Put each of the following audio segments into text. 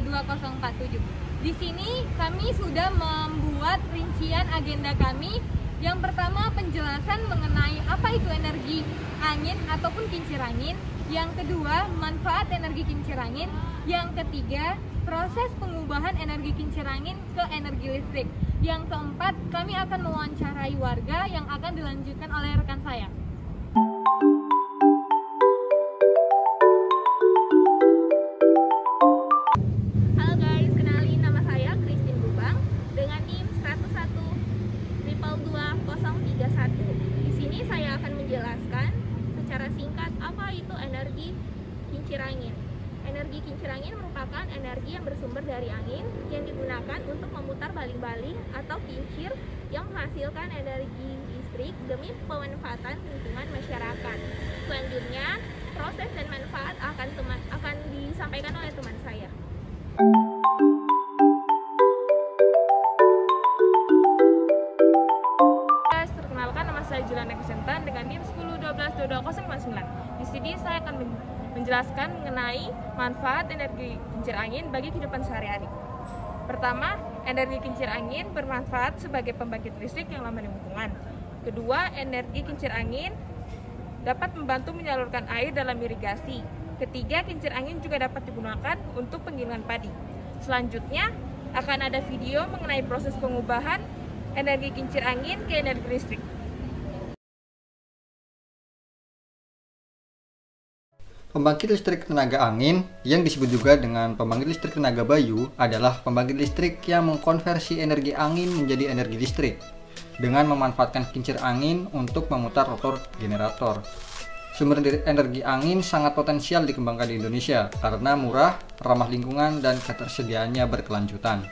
22047. Di sini kami sudah membuat rincian agenda kami. Yang pertama, penjelasan mengenai apa itu energi angin ataupun kincir angin. Yang kedua, manfaat energi kincir angin. Yang ketiga, proses pengubahan energi kincir angin ke energi listrik. Yang keempat, kami akan mewawancarai warga yang akan dilanjutkan oleh rekan saya. Halo guys, kenalin nama saya Christine Bubang dengan NIM 1122031. Di sini saya akan menjelaskan secara singkat apa itu energi kincir angin. Energi kincir angin merupakan energi yang bersumber dari angin yang digunakan untuk memutar baling-baling atau kincir yang menghasilkan energi listrik demi pemanfaatan lingkungan masyarakat. Selanjutnya, proses dan manfaat akan disampaikan oleh teman saya. Perkenalkan, nama saya Julana Kesentan dengan NIM 101222059. Di sini saya akan menjelaskan mengenai manfaat energi kincir angin bagi kehidupan sehari-hari. Pertama, energi kincir angin bermanfaat sebagai pembangkit listrik yang ramah lingkungan. Kedua, energi kincir angin dapat membantu menyalurkan air dalam irigasi. Ketiga, kincir angin juga dapat digunakan untuk penggilingan padi. Selanjutnya, akan ada video mengenai proses pengubahan energi kincir angin ke energi listrik. Pembangkit listrik tenaga angin, yang disebut juga dengan pembangkit listrik tenaga bayu, adalah pembangkit listrik yang mengkonversi energi angin menjadi energi listrik dengan memanfaatkan kincir angin untuk memutar rotor generator. Sumber energi angin sangat potensial dikembangkan di Indonesia karena murah, ramah lingkungan, dan ketersediaannya berkelanjutan.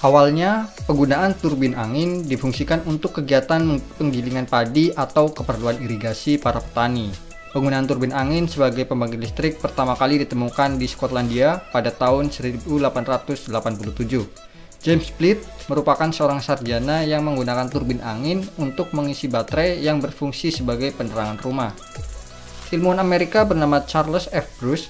Awalnya, penggunaan turbin angin difungsikan untuk kegiatan penggilingan padi atau keperluan irigasi para petani. Penggunaan turbin angin sebagai pembangkit listrik pertama kali ditemukan di Skotlandia pada tahun 1887. James Split merupakan seorang sarjana yang menggunakan turbin angin untuk mengisi baterai yang berfungsi sebagai penerangan rumah. Ilmuwan Amerika bernama Charles F. Bruce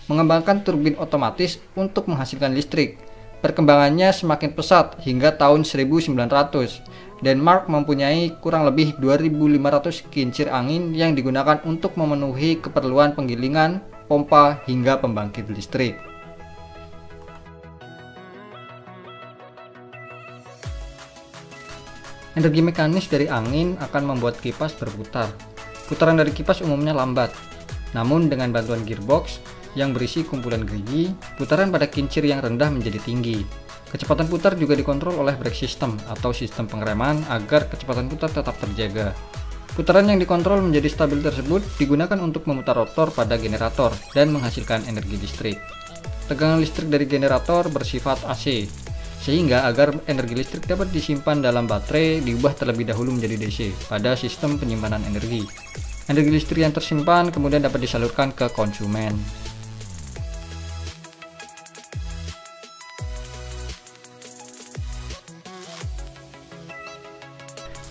mengembangkan turbin otomatis untuk menghasilkan listrik. Perkembangannya semakin pesat hingga tahun 1900. Denmark mempunyai kurang lebih 2.500 kincir angin yang digunakan untuk memenuhi keperluan penggilingan, pompa, hingga pembangkit listrik. Energi mekanis dari angin akan membuat kipas berputar. Putaran dari kipas umumnya lambat. Namun dengan bantuan gearbox yang berisi kumpulan gerigi, putaran pada kincir yang rendah menjadi tinggi. Kecepatan putar juga dikontrol oleh brake system atau sistem pengereman agar kecepatan putar tetap terjaga. Putaran yang dikontrol menjadi stabil tersebut digunakan untuk memutar rotor pada generator dan menghasilkan energi listrik. Tegangan listrik dari generator bersifat AC, sehingga agar energi listrik dapat disimpan dalam baterai diubah terlebih dahulu menjadi DC pada sistem penyimpanan energi. Energi listrik yang tersimpan kemudian dapat disalurkan ke konsumen.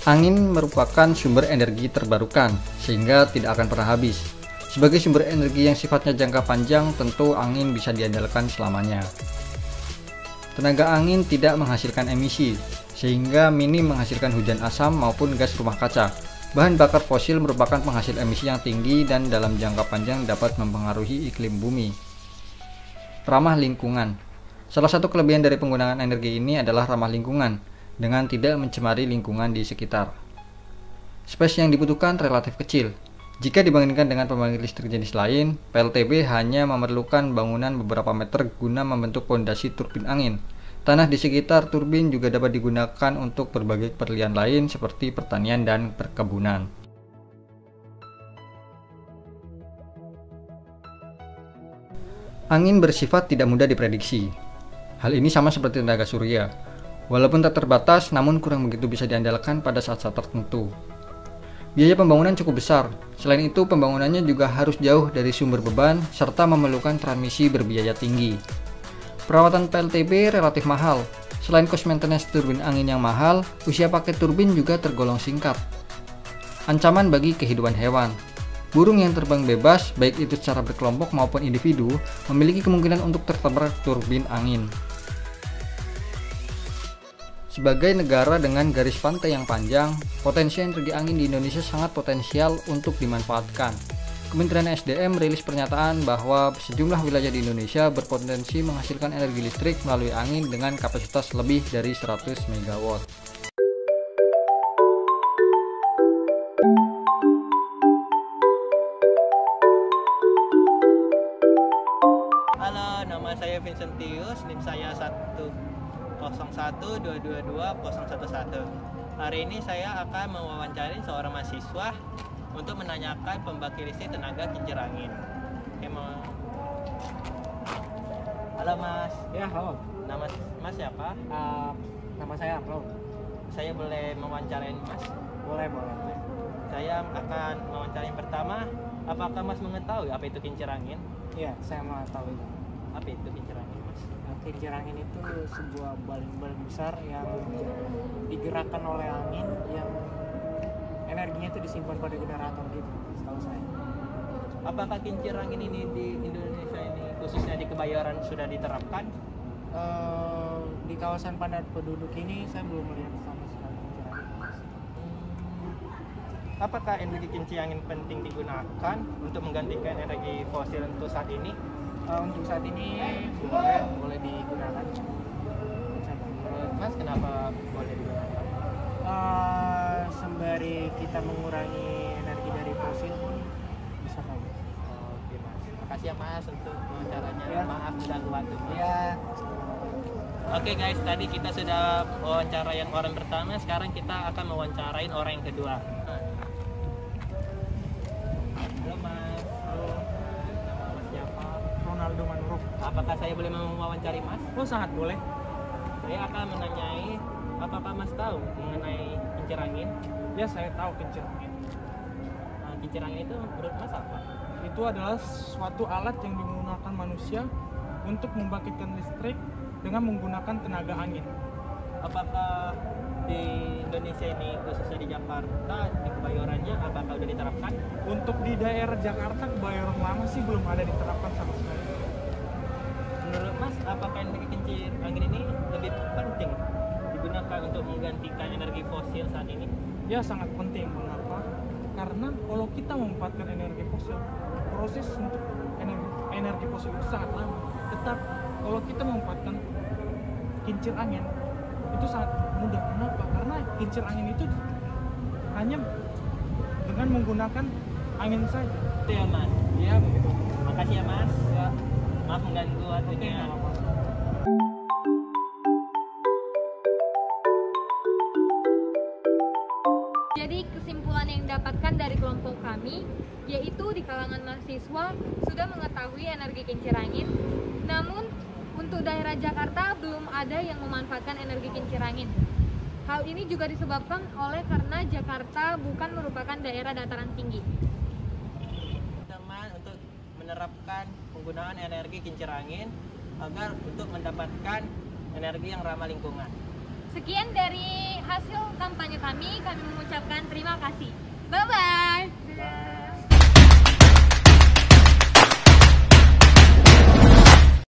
Angin merupakan sumber energi terbarukan, sehingga tidak akan pernah habis. Sebagai sumber energi yang sifatnya jangka panjang, tentu angin bisa diandalkan selamanya. Tenaga angin tidak menghasilkan emisi, sehingga minim menghasilkan hujan asam maupun gas rumah kaca. Bahan bakar fosil merupakan penghasil emisi yang tinggi dan dalam jangka panjang dapat mempengaruhi iklim bumi. Ramah lingkungan. Salah satu kelebihan dari penggunaan energi ini adalah ramah lingkungan, dengan tidak mencemari lingkungan di sekitar. Space yang dibutuhkan relatif kecil. Jika dibandingkan dengan pembangkit listrik jenis lain, PLTB hanya memerlukan bangunan beberapa meter guna membentuk pondasi turbin angin. Tanah di sekitar turbin juga dapat digunakan untuk berbagai keperluan lain seperti pertanian dan perkebunan. Angin bersifat tidak mudah diprediksi. Hal ini sama seperti tenaga surya. Walaupun tak terbatas, namun kurang begitu bisa diandalkan pada saat-saat tertentu. Biaya pembangunan cukup besar. Selain itu, pembangunannya juga harus jauh dari sumber beban serta memerlukan transmisi berbiaya tinggi. Perawatan PLTB relatif mahal. Selain cost maintenance turbin angin yang mahal, usia pakai turbin juga tergolong singkat. Ancaman bagi kehidupan hewan. Burung yang terbang bebas, baik itu secara berkelompok maupun individu, memiliki kemungkinan untuk tertabrak turbin angin. Sebagai negara dengan garis pantai yang panjang, potensi energi angin di Indonesia sangat potensial untuk dimanfaatkan. Kementerian SDM merilis pernyataan bahwa sejumlah wilayah di Indonesia berpotensi menghasilkan energi listrik melalui angin dengan kapasitas lebih dari 100 MW. Halo, nama saya Vincentius, NIM saya 101222011. Hari ini saya akan mewawancari seorang mahasiswa untuk menanyakan pembangkit listrik tenaga kincir angin. Oke, halo Mas. Ya, halo. Nama Mas siapa? Nama saya Arlo. Saya boleh mewawancarain Mas? Boleh. Saya akan mewawancara yang pertama. Apakah Mas mengetahui apa itu kincir angin? Iya, saya mau tahu itu. Apa itu kincir angin, Mas? Kincir angin itu sebuah balon-balon besar yang digerakkan oleh angin yang energinya itu disimpan pada generator gitu, setahu saya. Apakah kincir angin ini di Indonesia ini khususnya di Kebayoran sudah diterapkan? Di kawasan padat penduduk ini saya belum melihat sama sekali kincir angin. Apakah energi kincir angin penting digunakan untuk menggantikan energi fosil untuk saat ini? Untuk saat ini boleh digunakan. Menurut Mas kenapa boleh digunakan? Sembari kita mengurangi energi dari fosil pun bisa kali. Oke Mas, makasih ya Mas untuk wawancaranya. Ya. Maaf mengganggu waktu Mas. Ya. Oke guys, tadi kita sudah wawancara yang orang pertama, sekarang kita akan mewawancarain orang yang kedua. Halo Mas. Halo. Nama Mas siapa? Ronaldo Manuruk. Apakah saya boleh mewawancari Mas? Oh, sangat boleh. Saya akan menanyai, apakah Mas tahu mengenai kincir angin? Ya, saya tahu kincir angin. Nah, kincir angin itu menurut Mas apa? Itu adalah suatu alat yang digunakan manusia untuk membangkitkan listrik dengan menggunakan tenaga angin. Apakah di Indonesia ini, khususnya di Jakarta, di Kebayorannya, apakah sudah diterapkan? Untuk di daerah Jakarta, Kebayoran Lama sih belum ada diterapkan sama sekali. Menurut Mas, apakah energi kincir angin ini lebih penting digunakan untuk menggantikan energi fosil saat ini? Ya, sangat penting. Mengapa? Karena kalau kita memanfaatkan energi fosil, proses untuk energi fosil itu sangat lama. Tetap kalau kita memanfaatkan kincir angin itu sangat mudah. Kenapa? Karena kincir angin itu hanya dengan menggunakan angin saja. Itu ya Mas? Ya, begitu. Makasih ya Mas. Ya. Maaf mengganggu waktunya. Nggak apa-apa. Jadi kesimpulan yang didapatkan dari kelompok kami yaitu di kalangan mahasiswa sudah mengetahui energi kincir angin, namun untuk daerah Jakarta belum ada yang memanfaatkan energi kincir angin. Hal ini juga disebabkan oleh karena Jakarta bukan merupakan daerah dataran tinggi. Teman untuk menerapkan penggunaan energi kincir angin agar untuk mendapatkan energi yang ramah lingkungan. Sekian dari hasil kampanye kami mengucapkan terima kasih. Bye-bye. Bye.